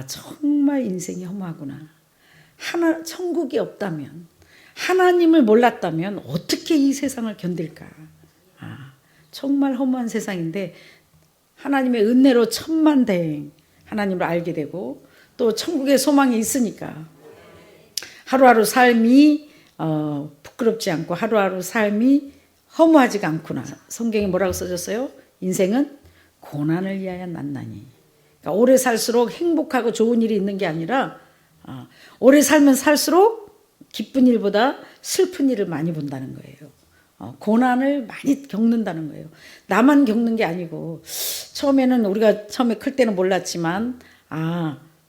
정말 인생이 허무하구나. 천국이 없다면, 하나님을 몰랐다면 어떻게 이 세상을 견딜까. 정말 허무한 세상인데 하나님의 은혜로 천만다행 하나님을 알게 되고 또 천국의 소망이 있으니까 하루하루 삶이 부끄럽지 않고 하루하루 삶이 허무하지가 않구나. 성경에 뭐라고 써졌어요? 인생은 고난을 위하여 난나니. 그러니까 오래 살수록 행복하고 좋은 일이 있는 게 아니라 오래 살면 살수록 기쁜 일보다 슬픈 일을 많이 본다는 거예요. 고난을 많이 겪는다는 거예요. 나만 겪는 게 아니고 처음에는 우리가 처음에 클 때는 몰랐지만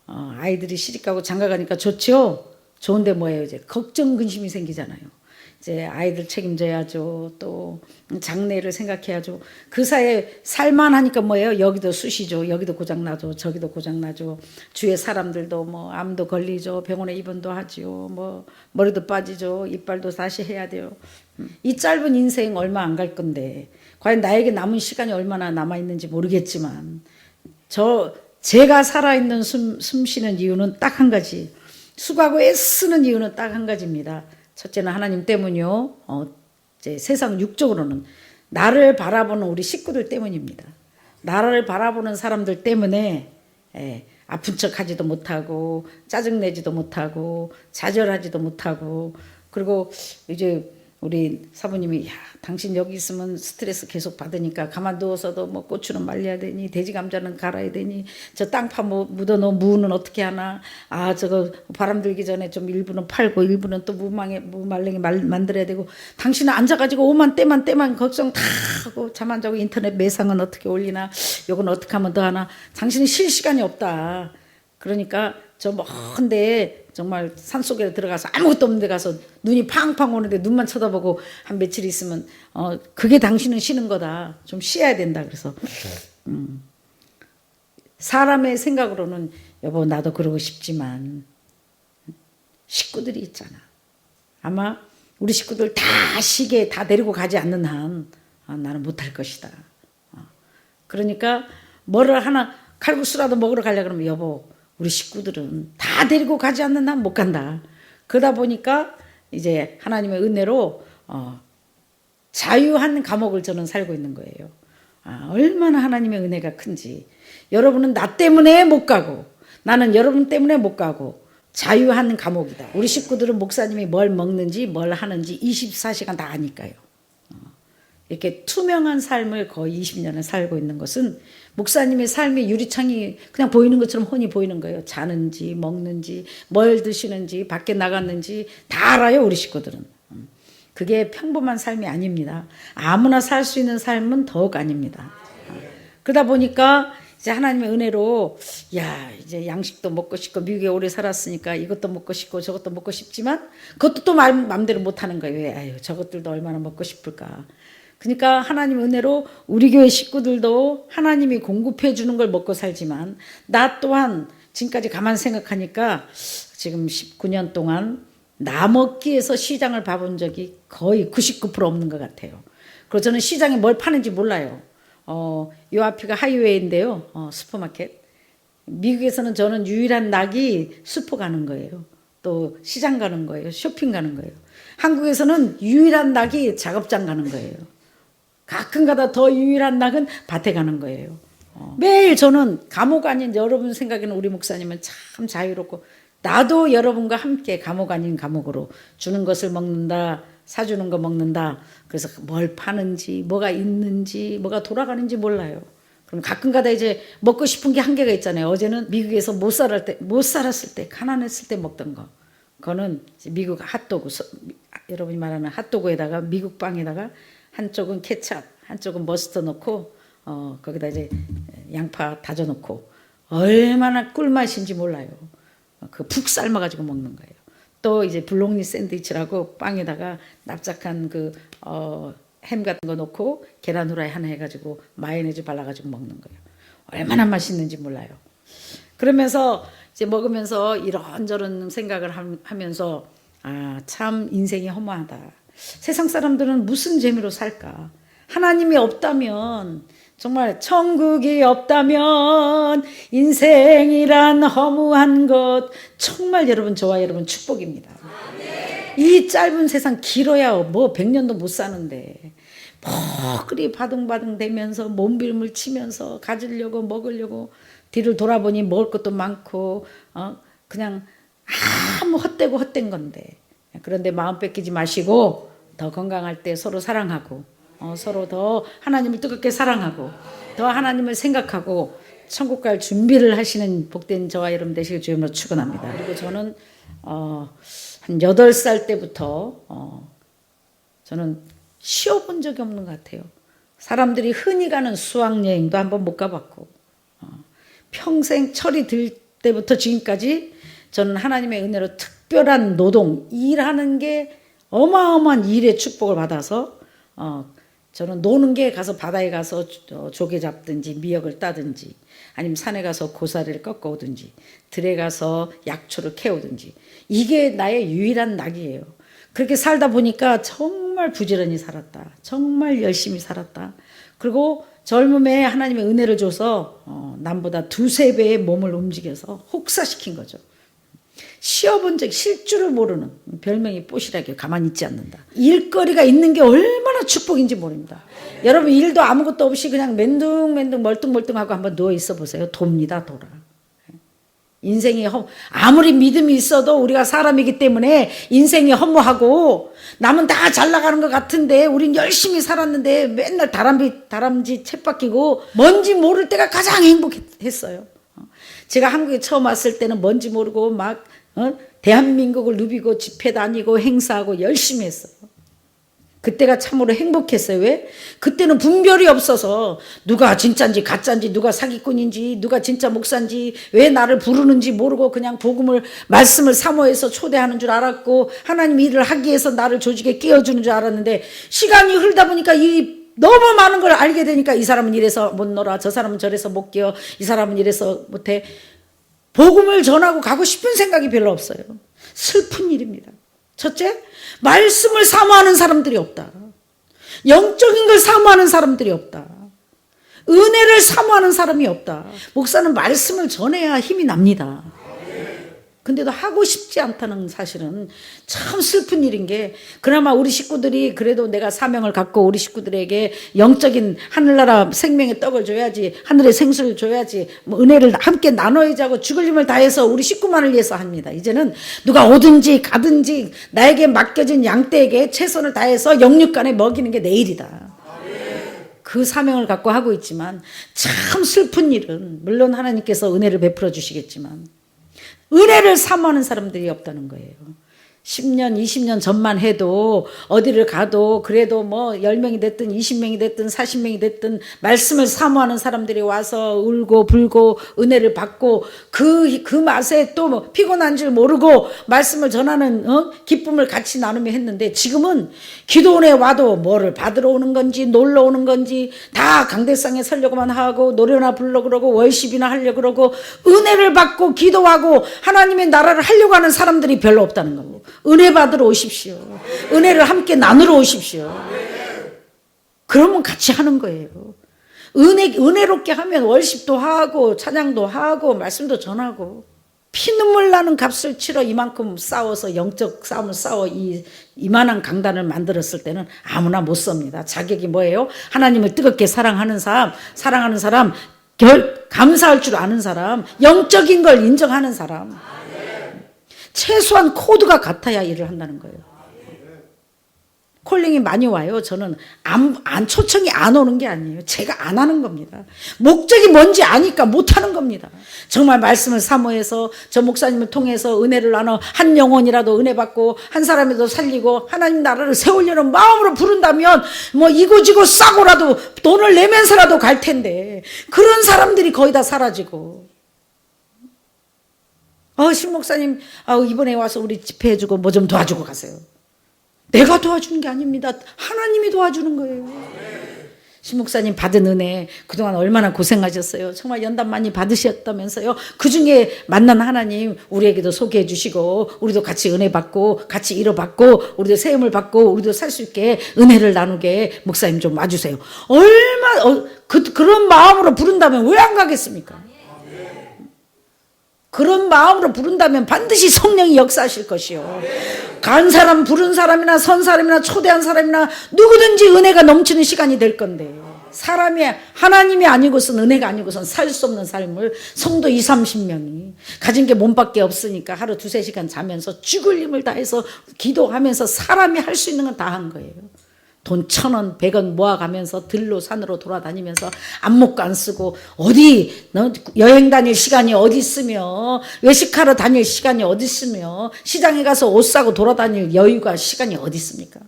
아이들이 시집가고 장가가니까 좋죠. 좋은데 뭐예요? 이제 걱정 근심이 생기잖아요. 이제 아이들 책임져야죠. 또 장래를 생각해야죠. 그 사이에 살만하니까 뭐예요? 여기도 쑤시죠. 여기도 고장나죠. 저기도 고장나죠. 주위에 사람들도 뭐 암도 걸리죠. 병원에 입원도 하죠. 뭐 머리도 빠지죠. 이빨도 다시 해야 돼요. 이 짧은 인생 얼마 안 갈 건데 과연 나에게 남은 시간이 얼마나 남아있는지 모르겠지만 제가 살아있는 숨 쉬는 이유는 딱 한 가지, 수고하고 애쓰는 이유는 딱 한 가지입니다. 첫째는 하나님 때문이요. 이제 세상 육적으로는 나를 바라보는 우리 식구들 때문입니다. 나를 바라보는 사람들 때문에 아픈 척 하지도 못하고 짜증내지도 못하고 좌절하지도 못하고 그리고 이제 우리 사부님이 당신 여기 있으면 스트레스 계속 받으니까 가만 누워서도 뭐 고추는 말려야 되니 돼지 감자는 갈아야 되니 저 땅파 묻어놓은 무는 어떻게 하나 저거 바람 들기 전에 좀 일부는 팔고 일부는 또 무말랭이 만들어야 되고 당신은 앉아가지고 오만 때만 걱정 다 하고 잠 안 자고 인터넷 매상은 어떻게 올리나 요건 어떻게 하면 더 하나 당신은 쉴 시간이 없다. 그러니까 저 먼데 정말 산속에 들어가서 아무것도 없는 데 가서 눈이 팡팡 오는데 눈만 쳐다보고 한 며칠 있으면 그게 당신은 쉬는 거다. 좀 쉬어야 된다. 그래서 사람의 생각으로는 여보 나도 그러고 싶지만 식구들이 있잖아. 아마 우리 식구들 다 쉬게 다 데리고 가지 않는 한 나는 못할 것이다. 그러니까 뭐를 하나 칼국수라도 먹으러 가려고 그러면 여보 우리 식구들은 다 데리고 가지 않는 한 못 간다. 그러다 보니까 이제 하나님의 은혜로 자유한 감옥을 저는 살고 있는 거예요. 얼마나 하나님의 은혜가 큰지. 여러분은 나 때문에 못 가고 나는 여러분 때문에 못 가고 자유한 감옥이다. 우리 식구들은 목사님이 뭘 먹는지 뭘 하는지 24시간 다 아니까요. 이렇게 투명한 삶을 거의 20년을 살고 있는 것은 목사님의 삶의 유리창이 그냥 보이는 것처럼 훤히 보이는 거예요. 자는지 먹는지 뭘 드시는지 밖에 나갔는지 다 알아요. 우리 식구들은. 그게 평범한 삶이 아닙니다. 아무나 살 수 있는 삶은 더욱 아닙니다. 그러다 보니까 이제 하나님의 은혜로 이제 양식도 먹고 싶고 미국에 오래 살았으니까 이것도 먹고 싶고 저것도 먹고 싶지만 그것도 또 마음대로 못하는 거예요. 저것들도 얼마나 먹고 싶을까. 그러니까 하나님 은혜로 우리 교회 식구들도 하나님이 공급해 주는 걸 먹고 살지만 나 또한 지금까지 가만 생각하니까 지금 19년 동안 나 먹기에서 시장을 봐본 적이 거의 99% 없는 것 같아요. 그리고 저는 시장에 뭘 파는지 몰라요. 요 앞이가 하이웨이인데요. 슈퍼마켓. 미국에서는 저는 유일한 낙이 슈퍼 가는 거예요. 또 시장 가는 거예요. 쇼핑 가는 거예요. 한국에서는 유일한 낙이 작업장 가는 거예요. 가끔가다 더 유일한 낙은 밭에 가는 거예요. 매일 저는 감옥 아닌 여러분 생각에는 우리 목사님은 참 자유롭고 나도 여러분과 함께 감옥 아닌 감옥으로 주는 것을 먹는다. 사주는 거 먹는다. 그래서 뭘 파는지 뭐가 있는지 뭐가 돌아가는지 몰라요. 그럼 가끔가다 이제 먹고 싶은 게 한계가 있잖아요. 어제는 미국에서 못 살았을 때 가난했을 때 먹던 거. 그거는 미국 핫도그 여러분이 말하는 핫도그에다가 미국 빵에다가 한쪽은 케찹, 한쪽은 머스터 넣고 거기다 이제 양파 다져 넣고 얼마나 꿀맛인지 몰라요. 그 푹 삶아가지고 먹는 거예요. 또 이제 블록니 샌드위치라고 빵에다가 납작한 햄 같은 거 넣고 계란 후라이 하나 해가지고 마요네즈 발라가지고 먹는 거예요. 얼마나 맛있는지 몰라요. 그러면서 이제 먹으면서 이런저런 생각을 하면서 참 인생이 허무하다. 세상 사람들은 무슨 재미로 살까? 하나님이 없다면 정말 천국이 없다면 인생이란 허무한 것. 정말 여러분, 저와 여러분 축복입니다. 이 짧은 세상 길어야 뭐 100년도 못 사는데 그리 바둥바둥 대면서 몸부림을 치면서 가지려고 먹으려고 뒤를 돌아보니 먹을 것도 많고 그냥 아무 헛되고 헛된 건데, 그런데 마음 뺏기지 마시고 더 건강할 때 서로 사랑하고 서로 더 하나님을 뜨겁게 사랑하고 더 하나님을 생각하고 천국 갈 준비를 하시는 복된 저와 여러분 되시길 주님으로 축원합니다. 그리고 저는 한 8살 때부터 저는 쉬어본 적이 없는 것 같아요. 사람들이 흔히 가는 수학여행도 한번 못 가봤고 평생 철이 들 때부터 지금까지 저는 하나님의 은혜로 특별한 노동, 일하는 게 어마어마한 일의 축복을 받아서 저는 노는 게 가서 바다에 가서 조개 잡든지 미역을 따든지 아니면 산에 가서 고사리를 꺾어오든지 들에 가서 약초를 캐오든지 이게 나의 유일한 낙이에요. 그렇게 살다 보니까 정말 부지런히 살았다. 정말 열심히 살았다. 그리고 젊음에 하나님의 은혜를 줘서 남보다 2~3배의 몸을 움직여서 혹사시킨 거죠. 쉬어본 적, 쉴 줄을 모르는 별명이 뽀시락이에요. 가만히 있지 않는다. 일거리가 있는 게 얼마나 축복인지 모릅니다. 여러분 일도 아무것도 없이 그냥 맨둥맨둥 멀뚱멀뚱하고 한번 누워 있어 보세요. 돕니다. 돌아. 인생이 아무리 믿음이 있어도 우리가 사람이기 때문에 인생이 허무하고 남은 다 잘 나가는 것 같은데 우린 열심히 살았는데 맨날 다람쥐 쳇바퀴고 뭔지 모를 때가 가장 행복했어요. 제가 한국에 처음 왔을 때는 뭔지 모르고 막 대한민국을 누비고 집회 다니고 행사하고 열심히 했어요. 그때가 참으로 행복했어요. 왜? 그때는 분별이 없어서 누가 진짜인지 가짜인지 누가 사기꾼인지 누가 진짜 목사인지 왜 나를 부르는지 모르고 그냥 복음을 말씀을 사모해서 초대하는 줄 알았고 하나님 일을 하기 위해서 나를 조직에 끼워주는 줄 알았는데 시간이 흐르다 보니까 너무 많은 걸 알게 되니까 이 사람은 이래서 못 놀아, 저 사람은 저래서 못 끼어, 이 사람은 이래서 못해. 복음을 전하고 가고 싶은 생각이 별로 없어요. 슬픈 일입니다. 첫째, 말씀을 사모하는 사람들이 없다. 영적인 걸 사모하는 사람들이 없다. 은혜를 사모하는 사람이 없다. 목사는 말씀을 전해야 힘이 납니다. 근데도 하고 싶지 않다는 사실은 참 슬픈 일인 게, 그나마 우리 식구들이 그래도 내가 사명을 갖고 우리 식구들에게 영적인 하늘나라 생명의 떡을 줘야지, 하늘의 생수를 줘야지, 뭐 은혜를 함께 나눠야지 하고 죽을 힘을 다해서 우리 식구만을 위해서 합니다. 이제는 누가 오든지 가든지 나에게 맡겨진 양떼에게 최선을 다해서 영육간에 먹이는 게 내 일이다. 그 사명을 갖고 하고 있지만 참 슬픈 일은, 물론 하나님께서 은혜를 베풀어 주시겠지만 은혜를 사모하는 사람들이 없다는 거예요. 10년, 20년 전만 해도 어디를 가도 그래도 뭐 10명이 됐든 20명이 됐든 40명이 됐든 말씀을 사모하는 사람들이 와서 울고 불고 은혜를 받고 그 맛에 또 뭐 피곤한 줄 모르고 말씀을 전하는 기쁨을 같이 나누며 했는데, 지금은 기도원에 와도 뭐를 받으러 오는 건지 놀러 오는 건지 다 강대상에 서려고만 하고 노래나 부르려고 그러고 월십이나 하려고 그러고 은혜를 받고 기도하고 하나님의 나라를 하려고 하는 사람들이 별로 없다는 거고, 은혜 받으러 오십시오. 은혜를 함께 나누러 오십시오. 그러면 같이 하는 거예요. 은혜롭게 하면 월십도 하고 찬양도 하고 말씀도 전하고, 피눈물 나는 값을 치러 이만큼 싸워서 영적 싸움을 싸워 이만한 강단을 만들었을 때는 아무나 못 섭니다. 자격이 뭐예요? 하나님을 뜨겁게 사랑하는 사람, 감사할 줄 아는 사람, 영적인 걸 인정하는 사람. 최소한 코드가 같아야 일을 한다는 거예요. 콜링이 많이 와요. 저는 초청이 안 오는 게 아니에요. 제가 안 하는 겁니다. 목적이 뭔지 아니까 못 하는 겁니다. 정말 말씀을 사모해서 저 목사님을 통해서 은혜를 나눠 한 영혼이라도 은혜 받고 한 사람이라도 살리고 하나님 나라를 세우려는 마음으로 부른다면 뭐 이고지고 싸고라도 돈을 내면서라도 갈 텐데, 그런 사람들이 거의 다 사라지고, 신 목사님, 이번에 와서 우리 집회해주고 뭐 좀 도와주고 가세요. 내가 도와주는 게 아닙니다. 하나님이 도와주는 거예요. 신목사님 받은 은혜 그동안 얼마나 고생하셨어요. 정말 연단 많이 받으셨다면서요. 그중에 만난 하나님 우리에게도 소개해 주시고 우리도 같이 은혜 받고 같이 이뤄받고 우리도 세움을 받고 우리도 살 수 있게 은혜를 나누게 목사님 좀 와주세요. 그런 마음으로 부른다면 왜 안 가겠습니까? 그런 마음으로 부른다면 반드시 성령이 역사하실 것이요. 간 사람, 부른 사람이나 선 사람이나 초대한 사람이나 누구든지 은혜가 넘치는 시간이 될 건데 사람이 하나님이 아니고선 은혜가 아니고선 살 수 없는 삶을 성도 20, 30명이 가진 게 몸밖에 없으니까 하루 2, 3시간 자면서 죽을 힘을 다해서 기도하면서 사람이 할 수 있는 건 다 한 거예요. 돈 1,000원, 100원 모아가면서 들로 산으로 돌아다니면서 안 먹고 안 쓰고 어디 여행 다닐 시간이 어디 있으며 외식하러 다닐 시간이 어디 있으며 시장에 가서 옷 사고 돌아다닐 여유가 시간이 어디 있습니까?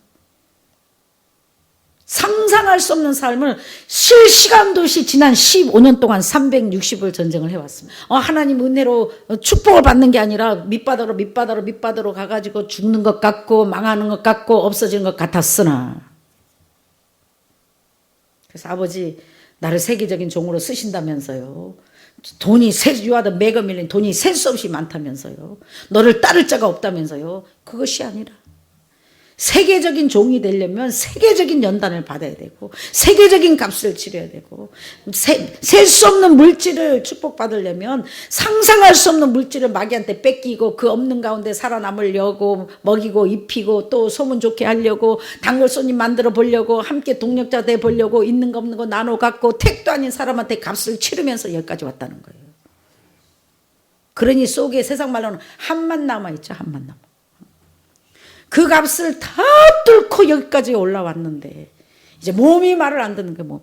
상상할 수 없는 삶을 실시간도 없이 지난 15년 동안 360을 전쟁을 해왔습니다. 하나님 은혜로 축복을 받는 게 아니라 밑바닥으로 가가지고 죽는 것 같고 망하는 것 같고 없어지는 것 같았으나 그래서 아버지 나를 세계적인 종으로 쓰신다면서요. 돈이 유아든 매거 밀린 돈이 셀 수 없이 많다면서요. 너를 따를 자가 없다면서요. 그것이 아니라 세계적인 종이 되려면 세계적인 연단을 받아야 되고 세계적인 값을 치러야 되고 셀 수 없는 물질을 축복받으려면 상상할 수 없는 물질을 마귀한테 뺏기고 그 없는 가운데 살아남으려고 먹이고 입히고 또 소문 좋게 하려고 단골 손님 만들어 보려고 함께 동력자 돼 보려고 있는 거 없는 거 나눠 갖고 택도 아닌 사람한테 값을 치르면서 여기까지 왔다는 거예요. 그러니 속에 세상 말로는 한만 남아있죠. 한만 남아. 그 값을 다 뚫고 여기까지 올라왔는데 이제 몸이 말을 안 듣는 거예요. 몸이.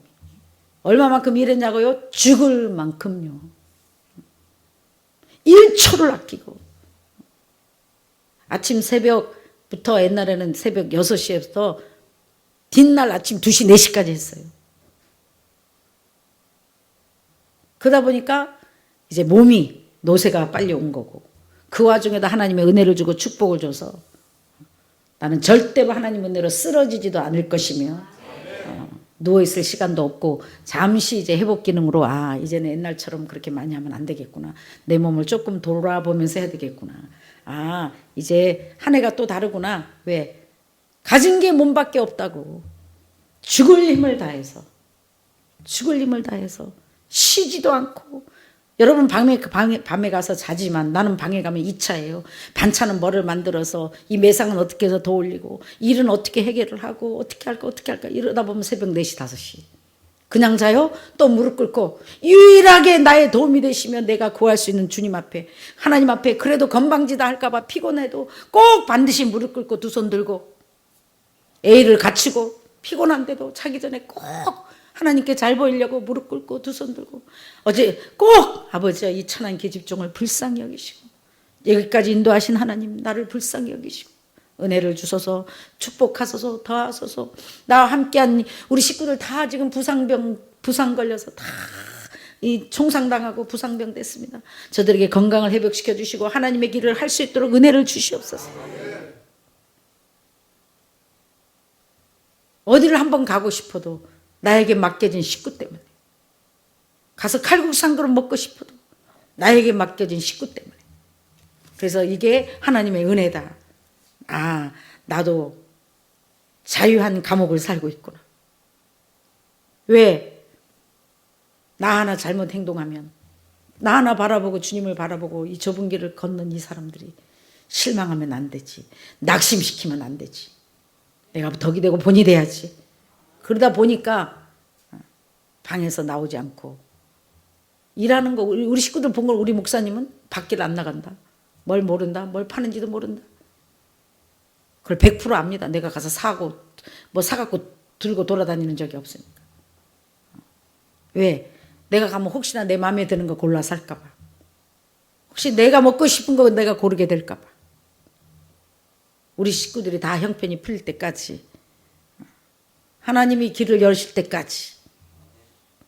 얼마만큼 일했냐고요? 죽을 만큼요. 1초를 아끼고 아침 새벽부터 옛날에는 새벽 6시에부터 뒷날 아침 2시, 4시까지 했어요. 그러다 보니까 이제 몸이 노쇠가 빨리 온 거고 그 와중에도 하나님의 은혜를 주고 축복을 줘서 나는 절대로 하나님 은혜로 쓰러지지도 않을 것이며 누워있을 시간도 없고 잠시 이제 회복 기능으로 이제는 옛날처럼 그렇게 많이 하면 안 되겠구나. 내 몸을 조금 돌아보면서 해야 되겠구나. 이제 한 해가 또 다르구나. 왜? 가진 게 몸밖에 없다고 죽을 힘을 다해서 쉬지도 않고 여러분 밤에 가서 자지만 나는 방에 가면 2차예요. 반찬은 뭐를 만들어서 이 매상은 어떻게 해서 더 올리고 일은 어떻게 해결을 하고 어떻게 할까 이러다 보면 새벽 4시 5시 그냥 자요? 또 무릎 꿇고 유일하게 나의 도움이 되시면 내가 구할 수 있는 주님 앞에 하나님 앞에 그래도 건방지다 할까 봐 피곤해도 꼭 반드시 무릎 꿇고 두 손 들고 애를 갖추고 피곤한데도 자기 전에 꼭 하나님께 잘 보이려고 무릎 꿇고 두 손 들고 어제 꼭 아버지야 이 천한 계집종을 불쌍히 여기시고 여기까지 인도하신 하나님 나를 불쌍히 여기시고 은혜를 주소서 축복하소서 더하소서 나와 함께한 우리 식구들 다 지금 부상 걸려서 다 이 총상당하고 부상병 됐습니다. 저들에게 건강을 회복시켜 주시고 하나님의 길을 할 수 있도록 은혜를 주시옵소서. 어디를 한번 가고 싶어도 나에게 맡겨진 식구 때문에 가서 칼국수 한 그릇 먹고 싶어도 나에게 맡겨진 식구 때문에 그래서 이게 하나님의 은혜다. 나도 자유한 감옥을 살고 있구나. 왜? 나 하나 잘못 행동하면 나 하나 바라보고 주님을 바라보고 이 좁은 길을 걷는 이 사람들이 실망하면 안 되지. 낙심시키면 안 되지. 내가 덕이 되고 본이 돼야지. 그러다 보니까 방에서 나오지 않고 일하는 거 우리 식구들 본 걸 우리 목사님은 밖을 안 나간다. 뭘 모른다. 뭘 파는지도 모른다. 그걸 100% 압니다. 내가 가서 사고 뭐 사갖고 들고 돌아다니는 적이 없으니까. 왜? 내가 가면 혹시나 내 마음에 드는 거 골라 살까 봐. 혹시 내가 먹고 싶은 거 내가 고르게 될까 봐. 우리 식구들이 다 형편이 풀릴 때까지 하나님이 길을 여실 때까지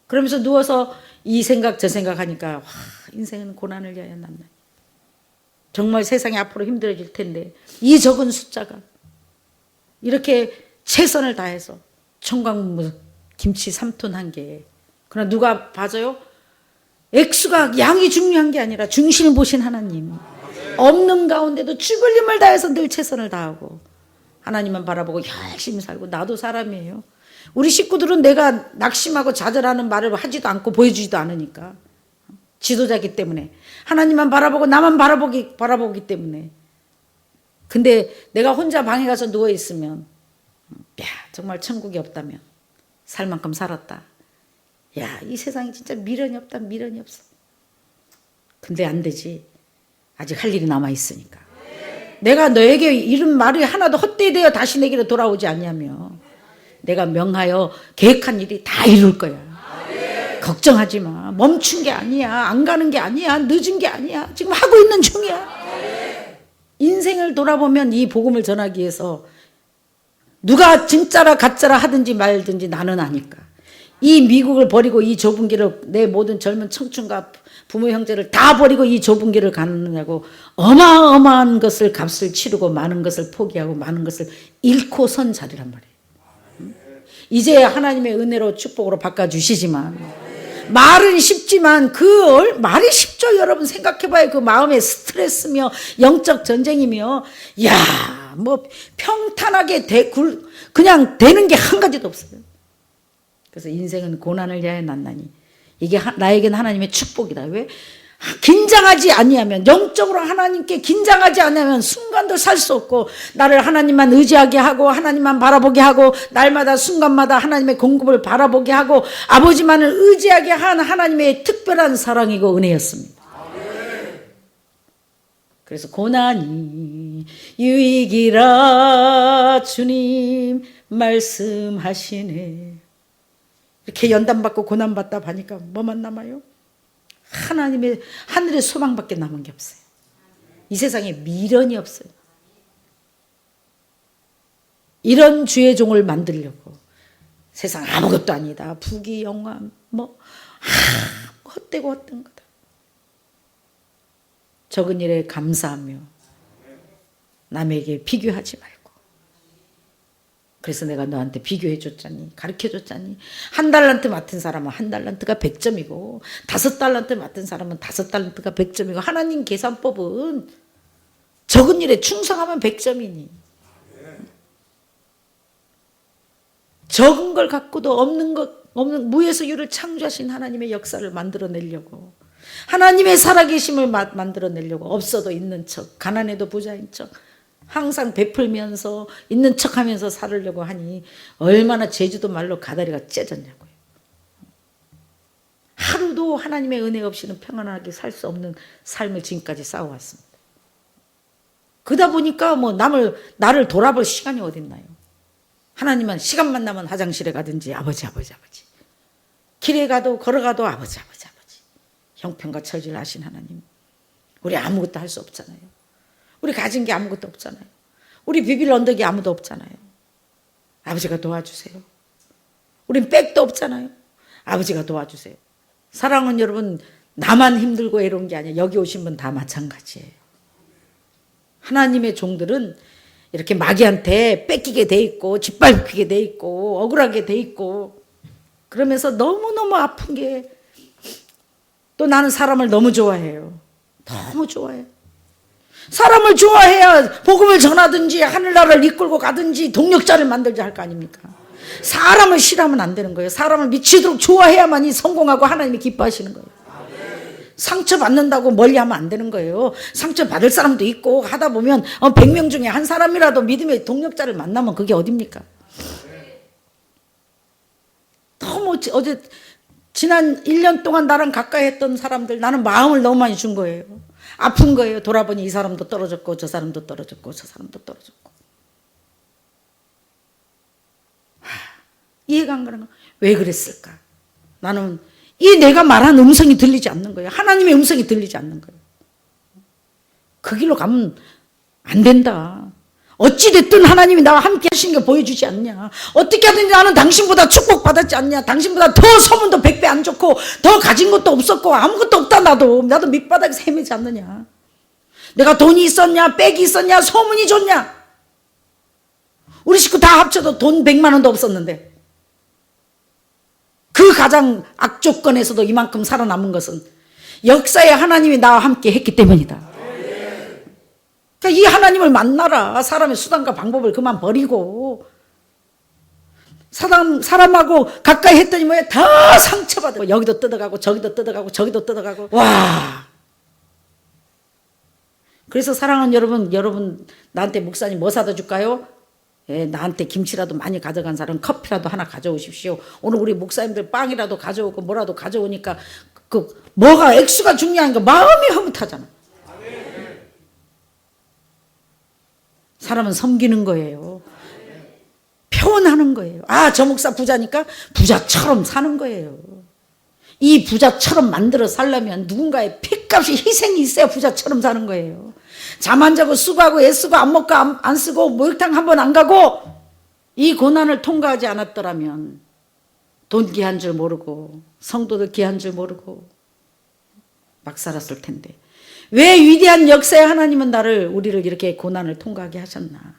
그러면서 누워서 이 생각 저 생각 하니까 인생은 고난을 위하여 남나. 정말 세상이 앞으로 힘들어질 텐데 이 적은 숫자가 이렇게 최선을 다해서 청강무 김치 3톤 한 개. 그러나 누가 봐줘요? 액수가 양이 중요한 게 아니라 중심을 보신 하나님. 없는 가운데도 죽을 힘을 다해서 늘 최선을 다하고 하나님만 바라보고 열심히 살고 나도 사람이에요. 우리 식구들은 내가 낙심하고 좌절하는 말을 하지도 않고 보여주지도 않으니까 지도자기 때문에 하나님만 바라보고 나만 바라보기 때문에. 근데 내가 혼자 방에 가서 누워있으면 야 정말 천국이 없다면 살 만큼 살았다. 야 이 세상에 진짜 미련이 없다 미련이 없어. 근데 안 되지. 아직 할 일이 남아있으니까. 내가 너에게 이런 말이 하나도 헛되되어 다시 내게로 돌아오지 않냐며 내가 명하여 계획한 일이 다 이룰 거야. 걱정하지 마. 멈춘 게 아니야. 안 가는 게 아니야. 늦은 게 아니야. 지금 하고 있는 중이야. 인생을 돌아보면 이 복음을 전하기 위해서 누가 진짜라 가짜라 하든지 말든지 나는 아니까. 이 미국을 버리고 이 좁은 길을 내 모든 젊은 청춘과 부모 형제를 다 버리고 이 좁은 길을 가느냐고 어마어마한 것을 값을 치르고 많은 것을 포기하고 많은 것을 잃고 선 자리란 말이에요. 이제 하나님의 은혜로 축복으로 바꿔주시지만 말은 쉽지만 그 말이 쉽죠. 여러분 생각해봐요. 그 마음의 스트레스며 영적 전쟁이며 야 뭐 평탄하게 그냥 되는 게 한 가지도 없어요. 그래서 인생은 고난을 위하여 났나니 이게 나에게는 하나님의 축복이다. 왜? 긴장하지 아니하면 영적으로 하나님께 긴장하지 않으면 순간도 살 수 없고 나를 하나님만 의지하게 하고 하나님만 바라보게 하고 날마다 순간마다 하나님의 공급을 바라보게 하고 아버지만을 의지하게 한 하나님의 특별한 사랑이고 은혜였습니다. 그래서 고난이 유익이라 주님 말씀하시네. 이렇게 연단받고 고난받다 보니까 뭐만 남아요? 하나님의 하늘의 소망밖에 남은 게 없어요. 이 세상에 미련이 없어요. 이런 주의 종을 만들려고 세상 아무것도 아니다. 부귀 영화 헛되고 헛된 거다. 적은 일에 감사하며 남에게 비교하지 말고. 그래서 내가 너한테 비교해 줬잖니. 가르쳐 줬잖니. 1달란트 맡은 사람은 1달란트가 100점이고 5달란트 맡은 사람은 5달란트가 100점이고 하나님 계산법은 적은 일에 충성하면 100점이니. 적은 걸 갖고도 없는 무에서 유를 창조하신 하나님의 역사를 만들어내려고 하나님의 살아계심을 만들어내려고 없어도 있는 척 가난해도 부자인 척 항상 베풀면서 있는 척하면서 살으려고 하니 얼마나 제주도 말로 가다리가 째졌냐고요. 하루도 하나님의 은혜 없이는 평안하게 살 수 없는 삶을 지금까지 쌓아왔습니다. 그러다 보니까 나를 돌아볼 시간이 어딨나요? 하나님은 시간만 나면 화장실에 가든지 아버지 길에 가도 걸어가도 아버지 형편과 처지를 아신 하나님. 우리 아무것도 할 수 없잖아요. 우리 가진 게 아무것도 없잖아요. 우리 비빌 언덕이 아무도 없잖아요. 아버지가 도와주세요. 우린 백도 없잖아요. 아버지가 도와주세요. 사랑은 여러분 나만 힘들고 애로운 게 아니에요. 여기 오신 분 다 마찬가지예요. 하나님의 종들은 이렇게 마귀한테 뺏기게 돼 있고 짓밟히게 돼 있고 억울하게 돼 있고 그러면서 너무너무 아픈 게 또 나는 사람을 너무 좋아해요. 너무 좋아해요. 사람을 좋아해야 복음을 전하든지 하늘나라를 이끌고 가든지 동력자를 만들자 할 거 아닙니까? 사람을 싫어하면 안 되는 거예요. 사람을 미치도록 좋아해야만이 성공하고 하나님이 기뻐하시는 거예요. 상처받는다고 멀리하면 안 되는 거예요. 상처받을 사람도 있고 하다 보면 100명 중에 한 사람이라도 믿음의 동력자를 만나면 그게 어딥니까? 너무 어제 지난 1년 동안 나랑 가까이 했던 사람들 나는 마음을 너무 많이 준 거예요. 아픈 거예요. 돌아보니 이 사람도 떨어졌고 저 사람도 떨어졌고 저 사람도 떨어졌고. 이해가 안 가는 거야. 왜 그랬을까? 나는 이 내가 말한 음성이 들리지 않는 거예요. 하나님의 음성이 들리지 않는 거예요. 그 길로 가면 안 된다. 어찌됐든 하나님이 나와 함께 하신 게 보여주지 않냐. 어떻게 하든지 나는 당신보다 축복받았지 않냐. 당신보다 더 소문도 100배 안 좋고 더 가진 것도 없었고 아무것도 없다. 나도 밑바닥에서 헤매지 않느냐. 내가 돈이 있었냐 백이 있었냐 소문이 좋냐. 우리 식구 다 합쳐도 돈 100만 원도 없었는데 그 가장 악조건에서도 이만큼 살아남은 것은 역사에 하나님이 나와 함께 했기 때문이다. 그러니까 이 하나님을 만나라. 사람의 수단과 방법을 그만 버리고 사람하고 가까이 했더니 뭐야, 다 상처받고 여기도 뜯어가고 저기도 뜯어가고 저기도 뜯어가고. 와. 그래서 사랑하는 여러분 나한테 목사님 뭐 사다 줄까요? 예, 나한테 김치라도 많이 가져간 사람 커피라도 하나 가져오십시오. 오늘 우리 목사님들 빵이라도 가져오고 뭐라도 가져오니까 뭐가 액수가 중요한 거 마음이 흐뭇하잖아. 사람은 섬기는 거예요. 표현하는 거예요. 아, 저 목사 부자니까 부자처럼 사는 거예요. 이 부자처럼 만들어 살려면 누군가의 핏값이 희생이 있어야 부자처럼 사는 거예요. 잠 안 자고 수고하고 애쓰고 안 먹고 안 쓰고 목욕탕 한 번 안 가고 이 고난을 통과하지 않았더라면 돈 귀한 줄 모르고 성도들 귀한 줄 모르고 막 살았을 텐데 왜 위대한 역사의 하나님은 우리를 이렇게 고난을 통과하게 하셨나?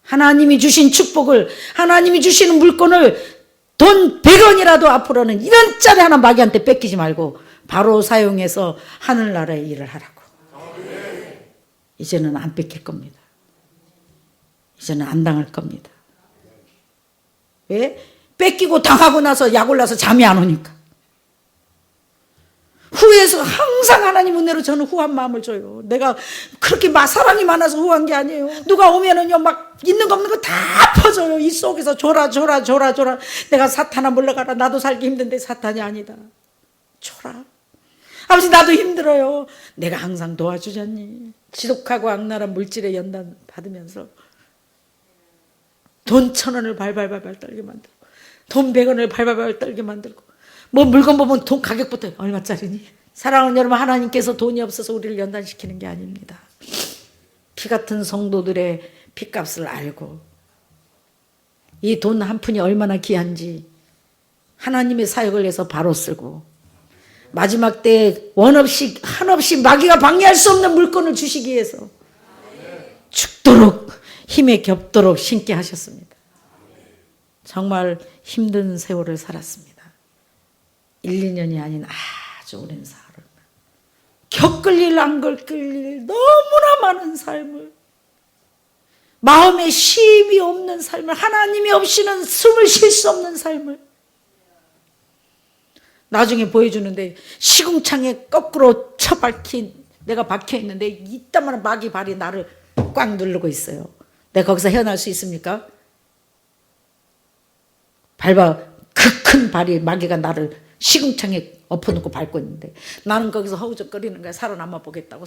하나님이 주신 축복을, 하나님이 주시는 물건을 돈 100원이라도 앞으로는 이런 짜리 하나 마귀한테 뺏기지 말고 바로 사용해서 하늘나라의 일을 하라고. 이제는 안 뺏길 겁니다. 이제는 안 당할 겁니다. 왜? 뺏기고 당하고 나서 약 올라서 잠이 안 오니까. 후회해서 항상 하나님 은혜로 저는 후한 마음을 줘요. 내가 그렇게 사랑이 많아서 후한 게 아니에요. 누가 오면은요 막 있는 거 없는 거 다 퍼져요. 이 속에서 줘라. 내가 사탄아 물러가라. 나도 살기 힘든데 사탄이 아니다. 줘라. 아버지 나도 힘들어요. 내가 항상 도와주잖니. 지독하고 악랄한 물질의 연단 받으면서 돈 1,000원을 발발발발 떨게 만들고 돈 100원을 발발발발 떨게 만들고 뭐 물건 보면 돈 가격부터 얼마짜리니? 사랑하는 여러분, 하나님께서 돈이 없어서 우리를 연단시키는 게 아닙니다. 피 같은 성도들의 피값을 알고 이 돈 한 푼이 얼마나 귀한지 하나님의 사역을 해서 바로 쓰고 마지막 때에 한없이 마귀가 방해할 수 없는 물건을 주시기 위해서 죽도록 힘에 겹도록 신게 하셨습니다. 정말 힘든 세월을 살았습니다. 1, 2년이 아닌 아주 오랜 사흘. 겪을 일 안 겪을 일 너무나 많은 삶을, 마음에 쉼이 없는 삶을, 하나님이 없이는 숨을 쉴 수 없는 삶을 나중에 보여주는데 시궁창에 거꾸로 내가 박혀있는데 이따만한 마귀 발이 나를 꽉 누르고 있어요. 내가 거기서 헤어날 수 있습니까? 그 큰 발이 마귀가 나를 시궁창에 엎어놓고 밟고 있는데 나는 거기서 허우적거리는 거야. 살아남아 보겠다고.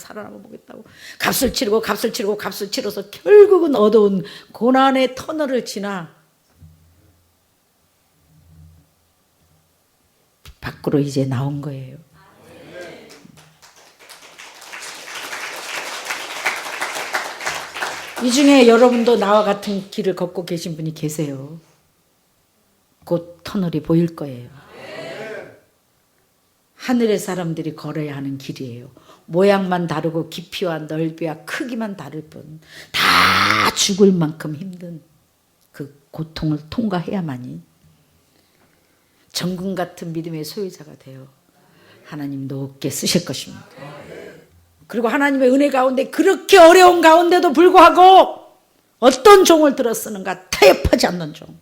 값을 치러서 결국은 어두운 고난의 터널을 지나 밖으로 이제 나온 거예요. 이 중에 여러분도 나와 같은 길을 걷고 계신 분이 계세요. 곧 터널이 보일 거예요. 하늘의 사람들이 걸어야 하는 길이에요. 모양만 다르고 깊이와 넓이와 크기만 다를 뿐 다 죽을 만큼 힘든 그 고통을 통과해야만이 정금 같은 믿음의 소유자가 되어 하나님 높게 쓰실 것입니다. 그리고 하나님의 은혜 가운데 그렇게 어려운 가운데도 불구하고 어떤 종을 들어 쓰는가? 타협하지 않는 종.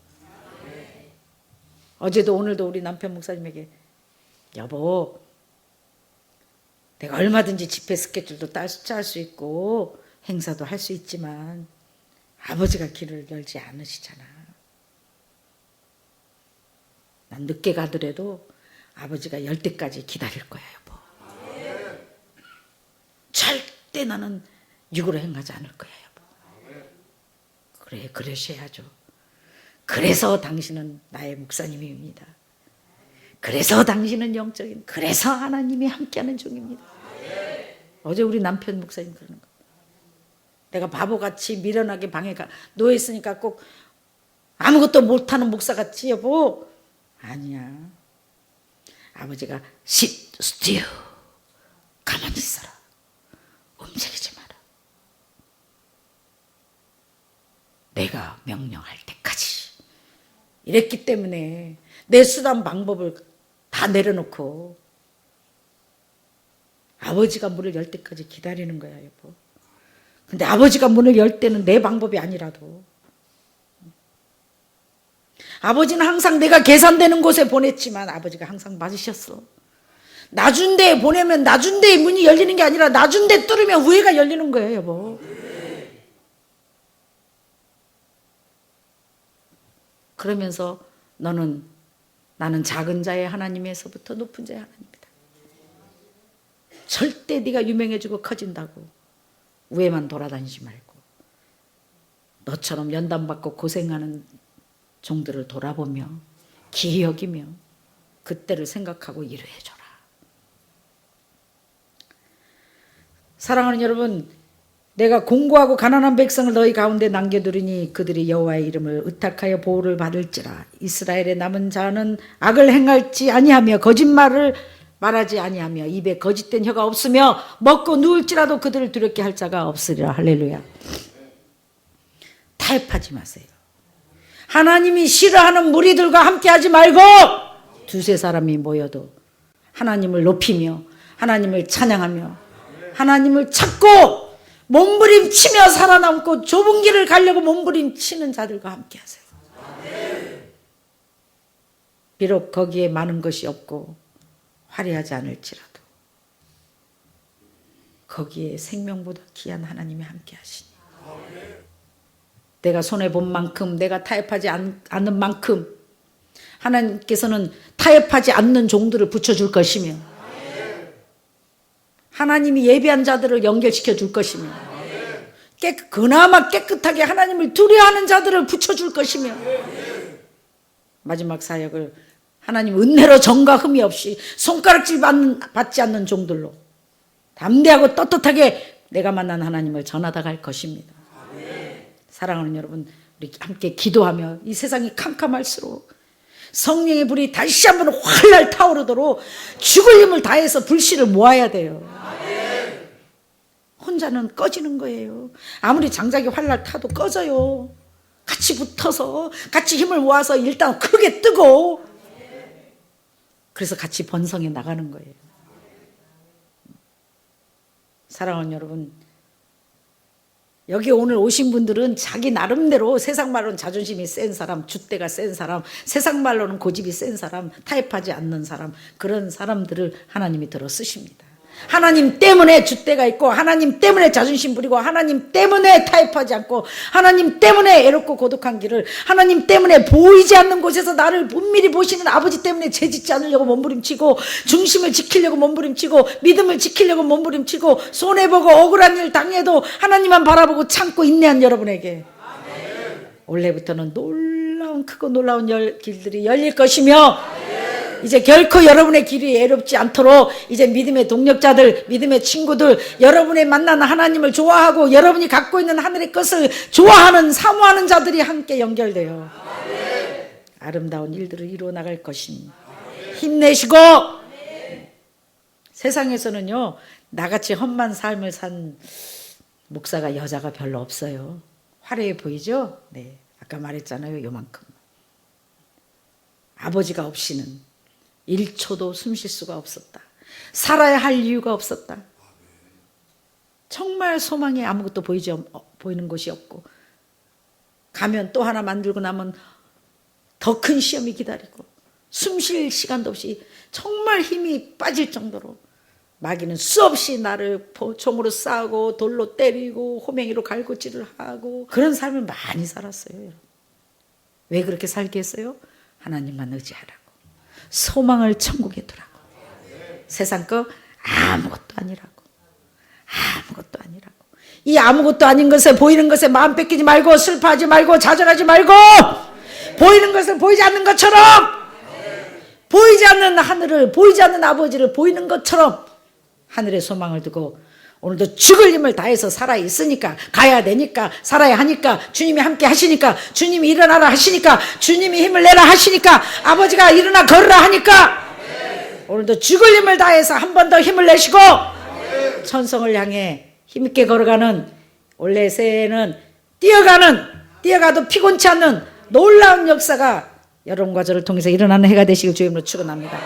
어제도 오늘도 우리 남편 목사님에게 여보, 내가 얼마든지 집회 스케줄도 짤 수 있고 행사도 할 수 있지만 아버지가 길을 열지 않으시잖아. 난 늦게 가더라도 아버지가 열 때까지 기다릴 거야, 여보. 절대 나는 육으로 행하지 않을 거야, 여보. 그래, 그러셔야죠. 그래서 당신은 나의 목사님입니다. 그래서 당신은 영적인, 그래서 하나님이 함께하는 종입니다. 어제 우리 남편 목사님 그러는 거. 내가 바보같이 미련하게 방에 누워있으니까 꼭 아무것도 못하는 목사같이 여보. 아니야. 아버지가 sit still. 가만히 있어라. 움직이지 마라. 내가 명령할 때까지. 이랬기 때문에 내 수단 방법을 다 내려놓고 아버지가 문을 열 때까지 기다리는 거야, 여보. 근데 아버지가 문을 열 때는 내 방법이 아니라도 아버지는 항상 내가 계산되는 곳에 보냈지만 아버지가 항상 맞으셨어. 낮은 데에 보내면 낮은 데에 문이 열리는 게 아니라 낮은 데 뚫으면 위에가 열리는 거예요, 여보. 그러면서 나는 작은 자의 하나님에서부터 높은 자의 하나님이다. 절대 네가 유명해지고 커진다고 위에만 돌아다니지 말고 너처럼 연단받고 고생하는 종들을 돌아보며 기이 여기며 그때를 생각하고 위로해줘라. 사랑하는 여러분, 내가 공고하고 가난한 백성을 너희 가운데 남겨두리니 그들이 여호와의 이름을 의탁하여 보호를 받을지라. 이스라엘의 남은 자는 악을 행할지 아니하며 거짓말을 말하지 아니하며 입에 거짓된 혀가 없으며 먹고 누울지라도 그들을 두렵게 할 자가 없으리라. 할렐루야. 타협하지 마세요. 하나님이 싫어하는 무리들과 함께하지 말고 두세 사람이 모여도 하나님을 높이며 하나님을 찬양하며 하나님을 찾고 몸부림치며 살아남고 좁은 길을 가려고 몸부림치는 자들과 함께하세요. 비록 거기에 많은 것이 없고 화려하지 않을지라도 거기에 생명보다 귀한 하나님이 함께하시니 내가 손해본 만큼 내가 타협하지 않는 만큼 하나님께서는 타협하지 않는 종들을 붙여줄 것이며 하나님이 예비한 자들을 연결시켜 줄 것이며 그나마 깨끗하게 하나님을 두려워하는 자들을 붙여줄 것이며 마지막 사역을 하나님 은혜로 정과 흠이 없이 손가락질 받지 않는 종들로 담대하고 떳떳하게 내가 만난 하나님을 전하다 갈 것입니다. 사랑하는 여러분, 우리 함께 기도하며 이 세상이 캄캄할수록 성령의 불이 다시 한번 활활 타오르도록 죽을 힘을 다해서 불씨를 모아야 돼요. 혼자는 꺼지는 거예요. 아무리 장작이 활활 타도 꺼져요. 같이 붙어서 같이 힘을 모아서 일단 크게 뜨고 그래서 같이 번성해 나가는 거예요. 사랑하는 여러분, 여기 오늘 오신 분들은 자기 나름대로 세상 말로는 자존심이 센 사람, 줏대가 센 사람, 세상 말로는 고집이 센 사람, 타협하지 않는 사람, 그런 사람들을 하나님이 들어 쓰십니다. 하나님 때문에 줏대가 있고 하나님 때문에 자존심 부리고 하나님 때문에 타협하지 않고 하나님 때문에 애롭고 고독한 길을 하나님 때문에 보이지 않는 곳에서 나를 분밀히 보시는 아버지 때문에 죄짓지 않으려고 몸부림치고 중심을 지키려고 몸부림치고 믿음을 지키려고 몸부림치고 손해보고 억울한 일 당해도 하나님만 바라보고 참고 인내한 여러분에게 올해부터는 놀라운 크고 놀라운 길들이 열릴 것이며 이제 결코 여러분의 길이 애롭지 않도록 이제 믿음의 동력자들, 믿음의 친구들, 여러분의 만난 하나님을 좋아하고 여러분이 갖고 있는 하늘의 것을 좋아하는 사모하는 자들이 함께 연결돼요. 아름다운 일들을 이루어 나갈 것이니 힘내시고 세상에서는요 나같이 험한 삶을 산 목사가 여자가 별로 없어요. 화려해 보이죠? 네, 아까 말했잖아요. 요만큼. 아버지가 없이는 1초도 숨 쉴 수가 없었다. 살아야 할 이유가 없었다. 정말 소망에 아무것도 보이는 곳이 없고 가면 또 하나 만들고 나면 더 큰 시험이 기다리고 숨 쉴 시간도 없이 정말 힘이 빠질 정도로 마귀는 수없이 나를 총으로 쏴고 돌로 때리고 호맹이로 갈고질을 하고 그런 삶을 많이 살았어요. 여러분. 왜 그렇게 살게 했어요? 하나님만 의지하라고. 소망을 천국에 두라고. 세상 거 아무것도 아니라고. 아무것도 아니라고. 이 아무것도 아닌 것에 보이는 것에 마음 뺏기지 말고 슬퍼하지 말고 좌절하지 말고 보이는 것을 보이지 않는 것처럼 보이지 않는 하늘을 보이지 않는 아버지를 보이는 것처럼 하늘의 소망을 두고 오늘도 죽을 힘을 다해서 살아있으니까 가야 되니까 살아야 하니까 주님이 함께 하시니까 주님이 일어나라 하시니까 주님이 힘을 내라 하시니까 아버지가 일어나 걸으라 하니까 오늘도 죽을 힘을 다해서 한 번 더 힘을 내시고 천성을 향해 힘있게 걸어가는 올해 새해에는 뛰어가도 피곤치 않는 놀라운 역사가 여러분과 저를 통해서 일어나는 해가 되시길 주의 이름으로 축원합니다.